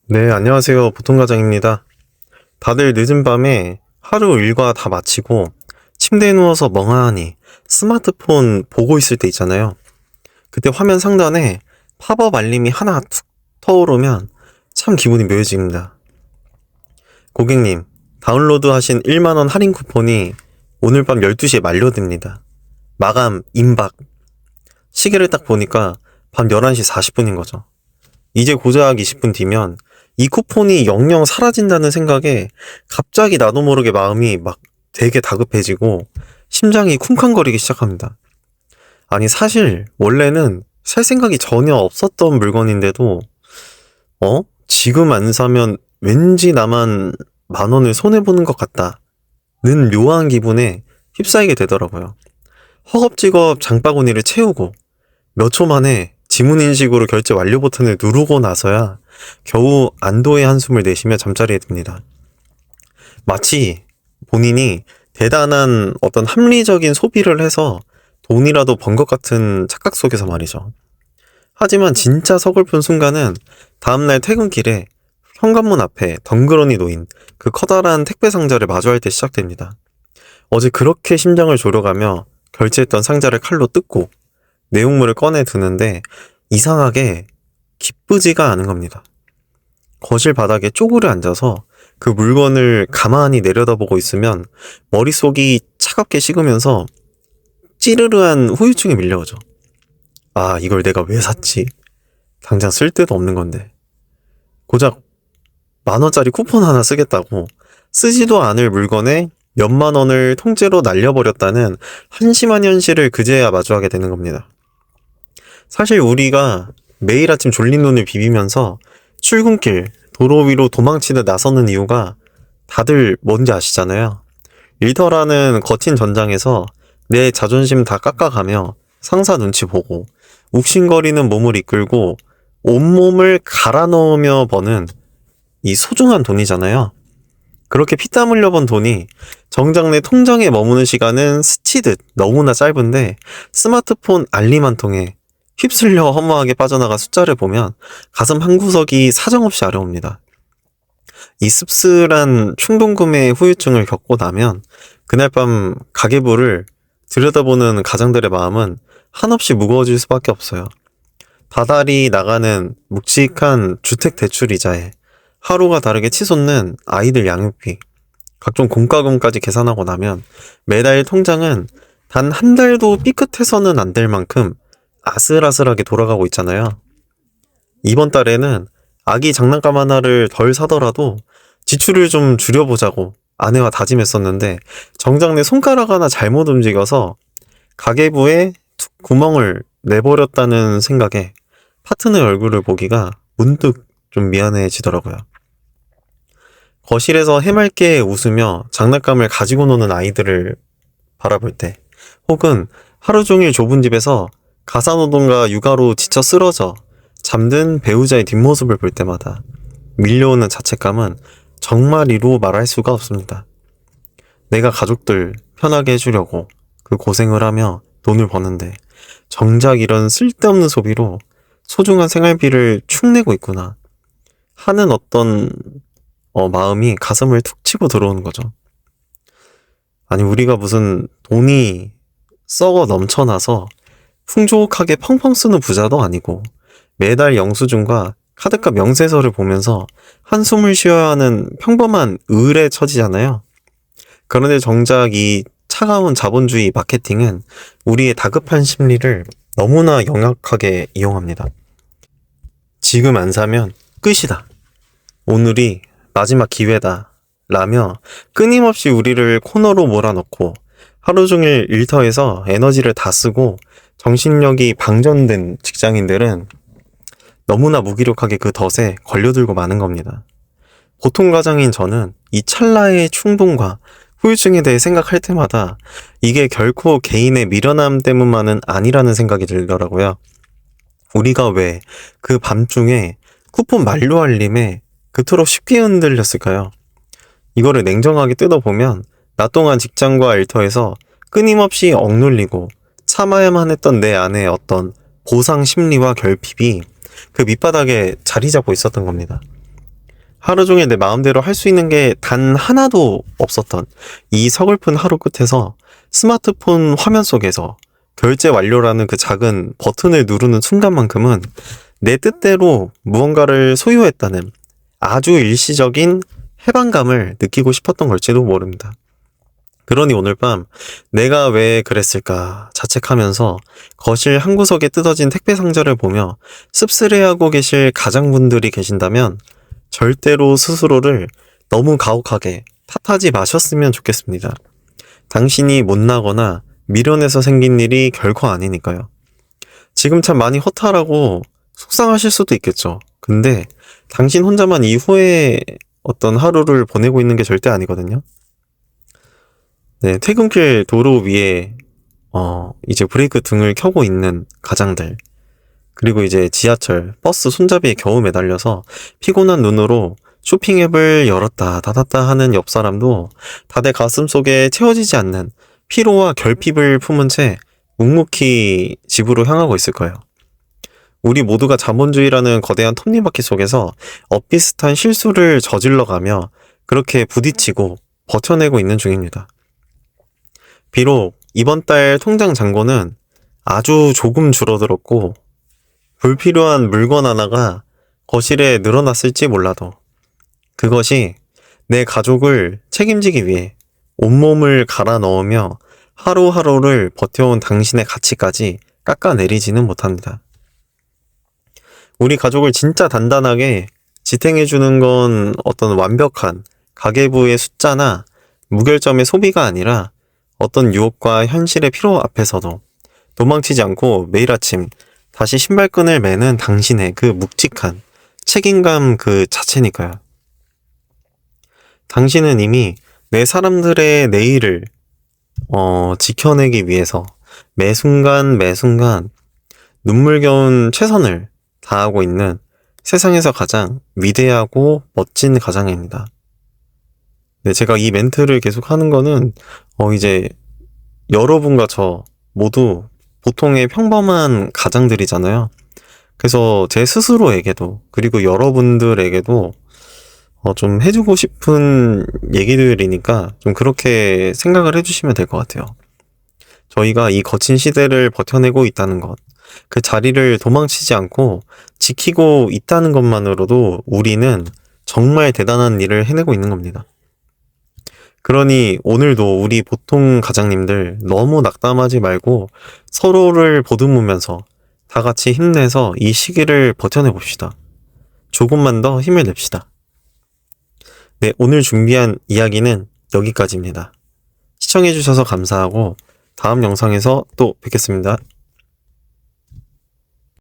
네, 안녕하세요. 보통과장입니다. 다들 늦은 밤에 하루 일과 다 마치고 침대에 누워서 멍하니 스마트폰 보고 있을 때 있잖아요. 그때 화면 상단에 팝업 알림이 하나 툭 떠오르면 참 기분이 묘해집니다. 고객님, 다운로드하신 1만원 할인 쿠폰이 오늘 밤 12시에 만료됩니다. 마감 임박. 시계를 딱 보니까 밤 11시 40분인 거죠. 이제 고작 20분 뒤면 이 쿠폰이 영영 사라진다는 생각에 갑자기 나도 모르게 마음이 막 되게 다급해지고 심장이 쿵쾅거리기 시작합니다. 아니, 사실 원래는 살 생각이 전혀 없었던 물건인데도 지금 안 사면 왠지 나만 10,000원을 손해보는 것 같다는 묘한 기분에 휩싸이게 되더라고요. 허겁지겁 장바구니를 채우고 몇 초 만에 지문인식으로 결제 완료 버튼을 누르고 나서야 겨우 안도의 한숨을 내쉬며 잠자리에 듭니다. 마치 본인이 대단한 어떤 합리적인 소비를 해서 돈이라도 번 것 같은 착각 속에서 말이죠. 하지만 진짜 서글픈 순간은 다음날 퇴근길에 현관문 앞에 덩그러니 놓인 그 커다란 택배 상자를 마주할 때 시작됩니다. 어제 그렇게 심장을 졸여가며 결제했던 상자를 칼로 뜯고 내용물을 꺼내 드는데 이상하게 기쁘지가 않은 겁니다. 거실 바닥에 쪼그려 앉아서 그 물건을 가만히 내려다보고 있으면 머릿속이 차갑게 식으면서 찌르르한 후유증이 밀려오죠. 아, 이걸 내가 왜 샀지? 당장 쓸 데도 없는 건데. 고작 10,000원짜리 쿠폰 하나 쓰겠다고 쓰지도 않을 물건에 몇만 원을 통째로 날려버렸다는 한심한 현실을 그제야 마주하게 되는 겁니다. 사실 우리가 매일 아침 졸린 눈을 비비면서 출근길, 도로 위로 도망치듯 나서는 이유가 다들 뭔지 아시잖아요. 일터라는 거친 전장에서 내 자존심 다 깎아가며 상사 눈치 보고 욱신거리는 몸을 이끌고 온몸을 갈아 넣으며 버는 이 소중한 돈이잖아요. 그렇게 피땀 흘려 번 돈이 정작 내 통장에 머무는 시간은 스치듯 너무나 짧은데 스마트폰 알림 한 통에 휩쓸려 허무하게 빠져나간 숫자를 보면 가슴 한구석이 사정없이 아려옵니다. 이 씁쓸한 충동구매의 후유증을 겪고 나면 그날 밤 가계부를 들여다보는 가장들의 마음은 한없이 무거워질 수밖에 없어요. 다달이 나가는 묵직한 주택대출이자에 하루가 다르게 치솟는 아이들 양육비, 각종 공과금까지 계산하고 나면 매달 통장은 단 한 달도 삐끗해서는 안 될 만큼 아슬아슬하게 돌아가고 있잖아요. 이번 달에는 아기 장난감 하나를 덜 사더라도 지출을 좀 줄여보자고 아내와 다짐했었는데 정작 내 손가락 하나 잘못 움직여서 가계부에 툭 구멍을 내버렸다는 생각에 파트너의 얼굴을 보기가 문득 좀 미안해지더라고요. 거실에서 해맑게 웃으며 장난감을 가지고 노는 아이들을 바라볼 때, 혹은 하루 종일 좁은 집에서 가사노동과 육아로 지쳐 쓰러져 잠든 배우자의 뒷모습을 볼 때마다 밀려오는 자책감은 정말 이루 말할 수가 없습니다. 내가 가족들 편하게 해주려고 그 고생을 하며 돈을 버는데 정작 이런 쓸데없는 소비로 소중한 생활비를 축내고 있구나 하는 어떤 마음이 가슴을 툭 치고 들어오는 거죠. 아니, 우리가 무슨 돈이 썩어 넘쳐나서 풍족하게 펑펑 쓰는 부자도 아니고 매달 영수증과 카드값 명세서를 보면서 한숨을 쉬어야 하는 평범한 을에 처지잖아요. 그런데 정작 이 차가운 자본주의 마케팅은 우리의 다급한 심리를 너무나 영악하게 이용합니다. 지금 안 사면 끝이다. 오늘이 마지막 기회다. 라며 끊임없이 우리를 코너로 몰아넣고 하루 종일 일터에서 에너지를 다 쓰고 정신력이 방전된 직장인들은 너무나 무기력하게 그 덫에 걸려들고 마는 겁니다. 보통 과장인 저는 이 찰나의 충동과 후유증에 대해 생각할 때마다 이게 결코 개인의 미련함 때문만은 아니라는 생각이 들더라고요. 우리가 왜 그 밤중에 쿠폰 만료 알림에 그토록 쉽게 흔들렸을까요? 이거를 냉정하게 뜯어보면 낮 동안 직장과 일터에서 끊임없이 억눌리고 참아야만 했던 내 안의 어떤 보상 심리와 결핍이 그 밑바닥에 자리 잡고 있었던 겁니다. 하루 종일 내 마음대로 할 수 있는 게 단 하나도 없었던 이 서글픈 하루 끝에서 스마트폰 화면 속에서 결제 완료라는 그 작은 버튼을 누르는 순간만큼은 내 뜻대로 무언가를 소유했다는 아주 일시적인 해방감을 느끼고 싶었던 걸지도 모릅니다. 그러니 오늘 밤 내가 왜 그랬을까 자책하면서 거실 한 구석에 뜯어진 택배 상자를 보며 씁쓸해하고 계실 가장분들이 계신다면 절대로 스스로를 너무 가혹하게 탓하지 마셨으면 좋겠습니다. 당신이 못나거나 미련해서 생긴 일이 결코 아니니까요. 지금 참 많이 허탈하고 속상하실 수도 있겠죠. 근데 당신 혼자만 이후에 어떤 하루를 보내고 있는 게 절대 아니거든요. 네, 퇴근길 도로 위에 이제 브레이크 등을 켜고 있는 가장들, 그리고 이제 지하철, 버스 손잡이에 겨우 매달려서 피곤한 눈으로 쇼핑 앱을 열었다 닫았다 하는 옆 사람도 다들 가슴속에 채워지지 않는 피로와 결핍을 품은 채 묵묵히 집으로 향하고 있을 거예요. 우리 모두가 자본주의라는 거대한 톱니바퀴 속에서 엇비슷한 실수를 저질러가며 그렇게 부딪히고 버텨내고 있는 중입니다. 비록 이번 달 통장 잔고는 아주 조금 줄어들었고 불필요한 물건 하나가 거실에 늘어났을지 몰라도 그것이 내 가족을 책임지기 위해 온몸을 갈아 넣으며 하루하루를 버텨온 당신의 가치까지 깎아내리지는 못합니다. 우리 가족을 진짜 단단하게 지탱해주는 건 어떤 완벽한 가계부의 숫자나 무결점의 소비가 아니라 어떤 유혹과 현실의 피로 앞에서도 도망치지 않고 매일 아침 다시 신발끈을 매는 당신의 그 묵직한 책임감 그 자체니까요. 당신은 이미 내 사람들의 내일을 지켜내기 위해서 매 순간 눈물겨운 최선을 다하고 있는 세상에서 가장 위대하고 멋진 가장입니다. 네, 제가 이 멘트를 계속 하는 거는 이제 여러분과 저 모두 보통의 평범한 가장들이잖아요. 그래서 제 스스로에게도 그리고 여러분들에게도 좀 해주고 싶은 얘기들이니까 좀 그렇게 생각을 해주시면 될 것 같아요. 저희가 이 거친 시대를 버텨내고 있다는 것, 그 자리를 도망치지 않고 지키고 있다는 것만으로도 우리는 정말 대단한 일을 해내고 있는 겁니다. 그러니 오늘도 우리 보통 가장님들 너무 낙담하지 말고 서로를 보듬으면서 다 같이 힘내서 이 시기를 버텨내봅시다. 조금만 더 힘을 냅시다. 네, 오늘 준비한 이야기는 여기까지입니다. 시청해주셔서 감사하고 다음 영상에서 또 뵙겠습니다.